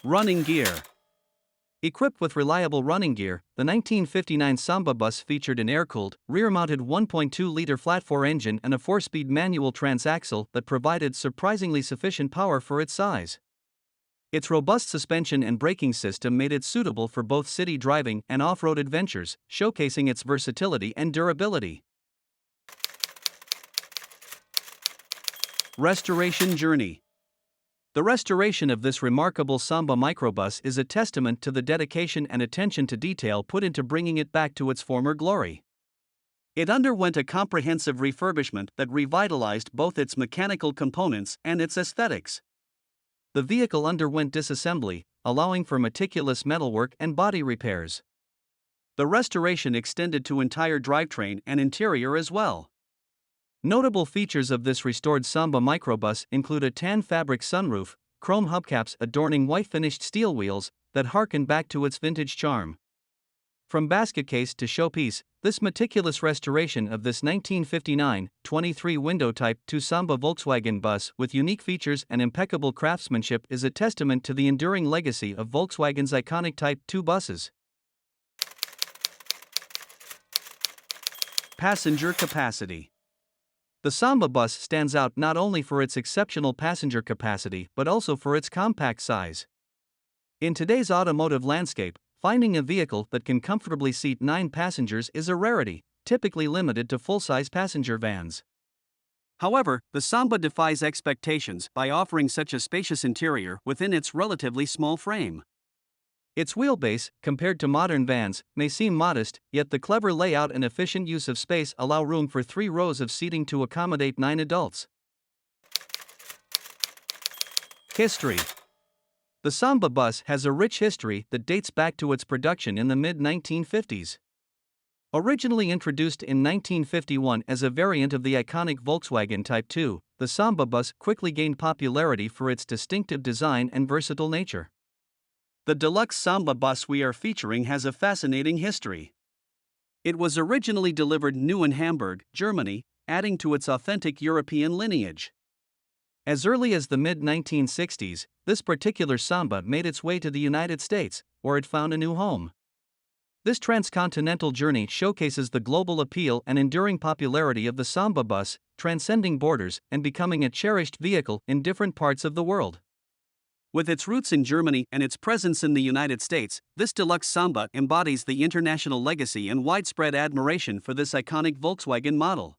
Running gear. Equipped with reliable running gear, the 1959 Samba bus featured an air-cooled, rear-mounted 1.2-liter flat-four engine and a 4-speed manual transaxle that provided surprisingly sufficient power for its size. Its robust suspension and braking system made it suitable for both city driving and off-road adventures, showcasing its versatility and durability. Restoration journey. The restoration of this remarkable Samba Microbus is a testament to the dedication and attention to detail put into bringing it back to its former glory. It underwent a comprehensive refurbishment that revitalized both its mechanical components and its aesthetics. The vehicle underwent disassembly, allowing for meticulous metalwork and body repairs. The restoration extended to entire drivetrain and interior as well. Notable features of this restored Samba Microbus include a tan fabric sunroof, chrome hubcaps adorning white-finished steel wheels that harken back to its vintage charm. From basket case to showpiece, this meticulous restoration of this 1959 23-window Type 2 Samba Volkswagen bus with unique features and impeccable craftsmanship is a testament to the enduring legacy of Volkswagen's iconic Type 2 buses. Passenger capacity. The Samba bus stands out not only for its exceptional passenger capacity but also for its compact size. In today's automotive landscape, finding a vehicle that can comfortably seat 9 passengers is a rarity, typically limited to full-size passenger vans. However, the Samba defies expectations by offering such a spacious interior within its relatively small frame. Its wheelbase, compared to modern vans, may seem modest, yet the clever layout and efficient use of space allow room for 3 rows of seating to accommodate 9 adults. History. The Samba bus has a rich history that dates back to its production in the mid-1950s. Originally introduced in 1951 as a variant of the iconic Volkswagen Type 2, the Samba bus quickly gained popularity for its distinctive design and versatile nature. The Deluxe Samba bus we are featuring has a fascinating history. It was originally delivered new in Hamburg, Germany, adding to its authentic European lineage. As early as the mid-1960s, this particular Samba made its way to the United States, where it found a new home. This transcontinental journey showcases the global appeal and enduring popularity of the Samba bus, transcending borders and becoming a cherished vehicle in different parts of the world. With its roots in Germany and its presence in the United States, this Deluxe Samba embodies the international legacy and widespread admiration for this iconic Volkswagen model.